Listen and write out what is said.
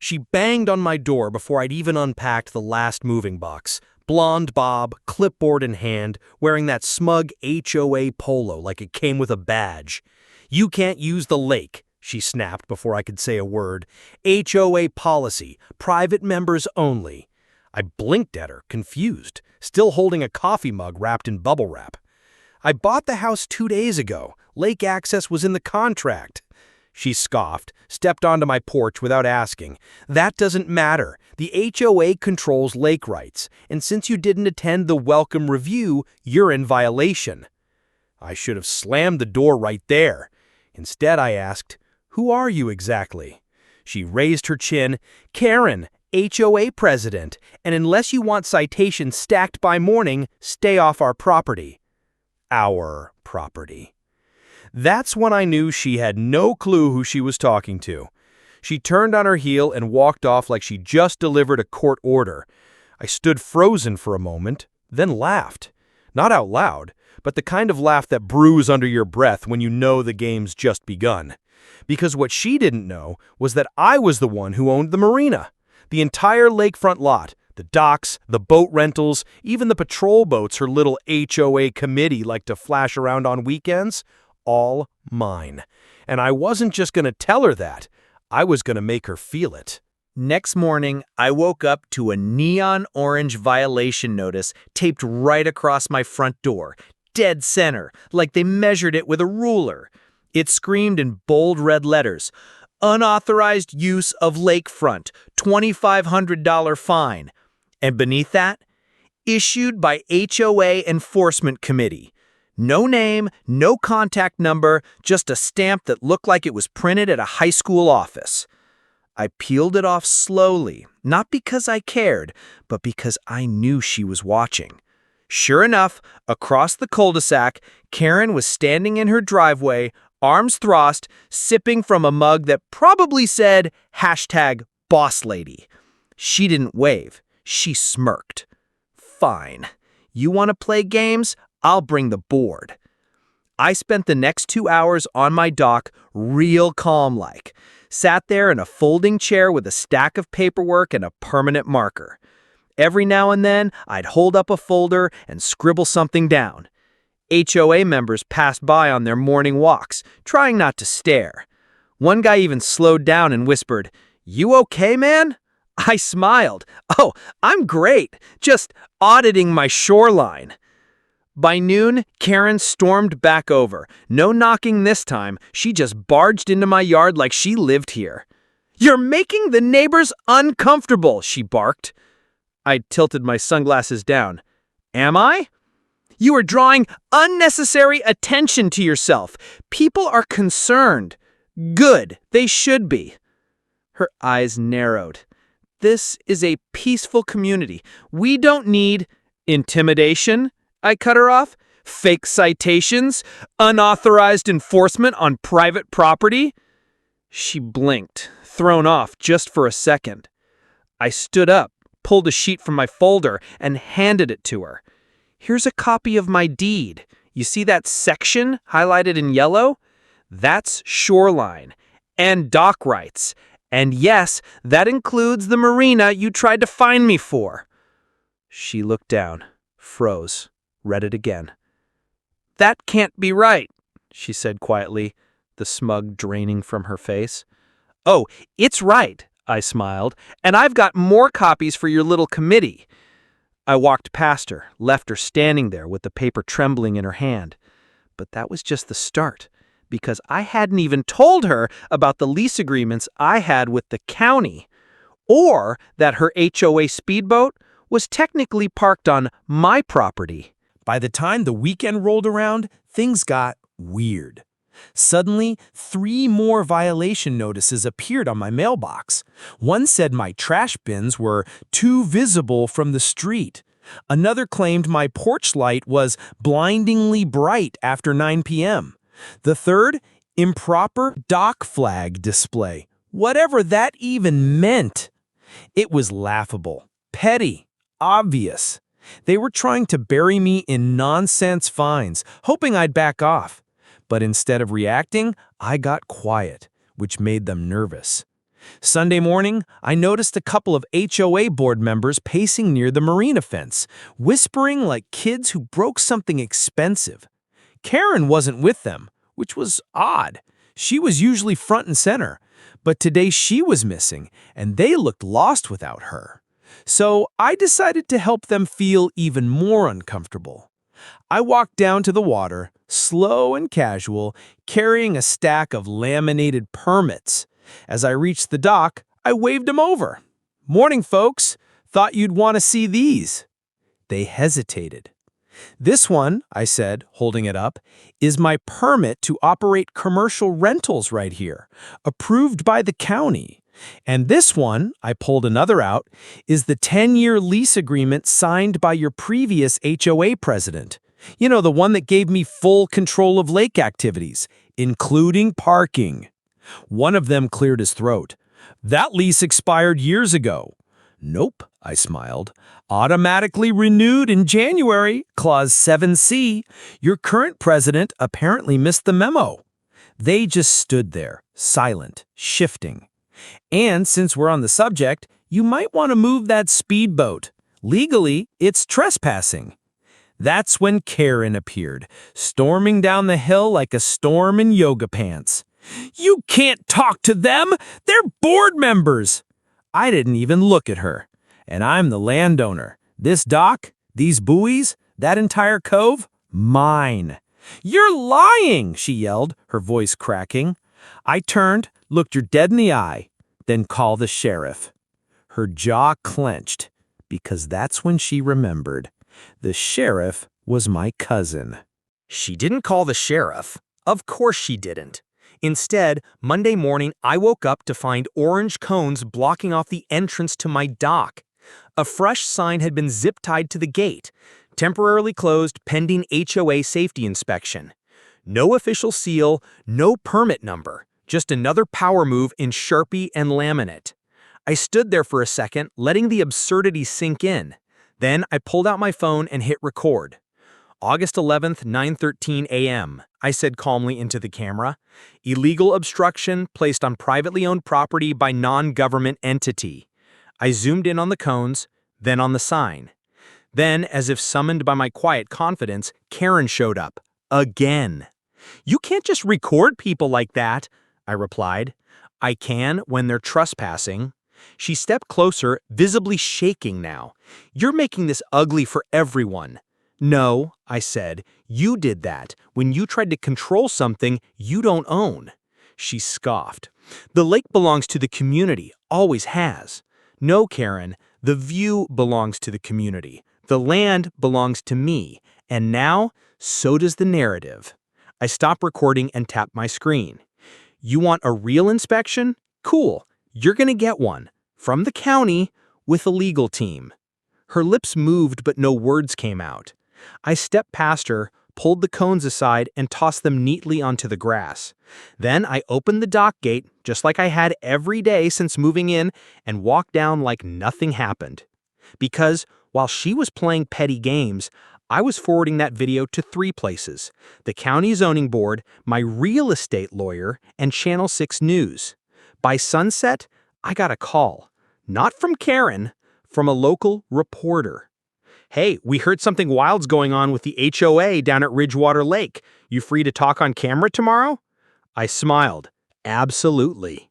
She banged on my door before I'd even unpacked the last moving box. Blonde bob, clipboard in hand, wearing that smug HOA polo like it came with a badge. "You can't use the lake," she snapped before I could say a word. "HOA policy, private members only." I blinked at her, confused, still holding a coffee mug wrapped in bubble wrap. "I bought the house 2 days ago. Lake access was in the contract." She scoffed, stepped onto my porch without asking. "That doesn't matter. The HOA controls lake rights, and since you didn't attend the welcome review, you're in violation." I should have slammed the door right there. Instead, I asked, "Who are you exactly?" She raised her chin. "Karen, HOA president, and unless you want citations stacked by morning, stay off our property." Our property. That's when I knew she had no clue who she was talking to. She turned on her heel and walked off like she just delivered a court order. I stood frozen for a moment, then laughed. Not out loud, but the kind of laugh that brews under your breath when you know the game's just begun. Because what she didn't know was that I was the one who owned the marina. The entire lakefront lot, the docks, the boat rentals, even the patrol boats her little HOA committee liked to flash around on weekends, all mine. And I wasn't just going to tell her that. I was going to make her feel it. Next morning, I woke up to a neon orange violation notice taped right across my front door, dead center, like they measured it with a ruler. It screamed in bold red letters, "Unauthorized use of lakefront, $2,500 fine." And beneath that, "Issued by HOA Enforcement Committee." No name, no contact number, just a stamp that looked like it was printed at a high school office. I peeled it off slowly, not because I cared, but because I knew she was watching. Sure enough, across the cul-de-sac, Karen was standing in her driveway, arms crossed, sipping from a mug that probably said #BossLady. She didn't wave. She smirked. "Fine. You want to play games? I'll bring the board." I spent the next 2 hours on my dock real calm-like. Sat there in a folding chair with a stack of paperwork and a permanent marker. Every now and then, I'd hold up a folder and scribble something down. HOA members passed by on their morning walks, trying not to stare. One guy even slowed down and whispered, "You okay, man?" I smiled. "Oh, I'm great. Just auditing my shoreline." By noon, Karen stormed back over. No knocking this time. She just barged into my yard like she lived here. "You're making the neighbors uncomfortable," she barked. I tilted my sunglasses down. "Am I?" "You are drawing unnecessary attention to yourself. People are concerned." "Good. They should be." Her eyes narrowed. "This is a peaceful community. We don't need intimidation." I cut her off. "Fake citations? Unauthorized enforcement on private property?" She blinked, thrown off just for a second. I stood up, pulled a sheet from my folder, and handed it to her. "Here's a copy of my deed. You see that section highlighted in yellow? That's shoreline and dock rights. And yes, that includes the marina you tried to find me for." She looked down, froze. Read it again. "That can't be right," she said quietly, the smug draining from her face. "Oh, it's right," I smiled, "and I've got more copies for your little committee." I walked past her, left her standing there with the paper trembling in her hand. But that was just the start, because I hadn't even told her about the lease agreements I had with the county, or that her HOA speedboat was technically parked on my property. By the time the weekend rolled around, things got weird. Suddenly, 3 more violation notices appeared on my mailbox. One said my trash bins were too visible from the street. Another claimed my porch light was blindingly bright after 9 p.m. The third, improper dock flag display, whatever that even meant. It was laughable, petty, obvious. They were trying to bury me in nonsense fines, hoping I'd back off. But instead of reacting, I got quiet, which made them nervous. Sunday morning, I noticed a couple of HOA board members pacing near the Marina fence, whispering like kids who broke something expensive. Karen wasn't with them, which was odd. She was usually front and center, but today she was missing, and they looked lost without her. So I decided to help them feel even more uncomfortable. I walked down to the water, slow and casual, carrying a stack of laminated permits. As I reached the dock, I waved them over. "Morning, folks. Thought you'd want to see these." They hesitated. "This one," I said, holding it up, "is my permit to operate commercial rentals right here, approved by the county. And this one," I pulled another out, "is the 10-year lease agreement signed by your previous HOA president. You know, the one that gave me full control of lake activities, including parking." One of them cleared his throat. "That lease expired years ago." "Nope," I smiled. "Automatically renewed in January, Clause 7C. Your current president apparently missed the memo." They just stood there, silent, shifting. "And since we're on the subject, you might want to move that speedboat. Legally, it's trespassing." That's when Karen appeared, storming down the hill like a storm in yoga pants. "You can't talk to them! They're board members!" I didn't even look at her. "And I'm the landowner. This dock, these buoys, that entire cove, mine." "You're lying!" she yelled, her voice cracking. I turned, looked her dead in the eye, then call the sheriff. Her jaw clenched, because that's when she remembered. The sheriff was my cousin. She didn't call the sheriff. Of course she didn't. Instead, Monday morning, I woke up to find orange cones blocking off the entrance to my dock. A fresh sign had been zip-tied to the gate, temporarily closed pending HOA safety inspection. No official seal, no permit number, just another power move in Sharpie and laminate. I stood there for a second, letting the absurdity sink in. Then I pulled out my phone and hit record. August 11th, 9:13 a.m., I said calmly into the camera. Illegal obstruction placed on privately owned property by non-government entity. I zoomed in on the cones, then on the sign. Then, as if summoned by my quiet confidence, Karen showed up. Again. "You can't just record people like that," I replied. "I can when they're trespassing." She stepped closer, visibly shaking now. "You're making this ugly for everyone." "No," I said, "you did that when you tried to control something you don't own." She scoffed. "The lake belongs to the community, always has." "No, Karen, the view belongs to the community. The land belongs to me. And now, so does the narrative." I stopped recording and tapped my screen. "You want a real inspection? Cool. You're gonna get one. From the county, with a legal team." Her lips moved, but no words came out. I stepped past her, pulled the cones aside, and tossed them neatly onto the grass. Then I opened the dock gate, just like I had every day since moving in, and walked down like nothing happened. Because, while she was playing petty games, I was forwarding that video to 3 places: the county zoning board, my real estate lawyer, and Channel 6 News. By sunset, I got a call. Not from Karen, from a local reporter. "Hey, we heard something wild's going on with the HOA down at Ridgewater Lake. You free to talk on camera tomorrow?" I smiled. Absolutely.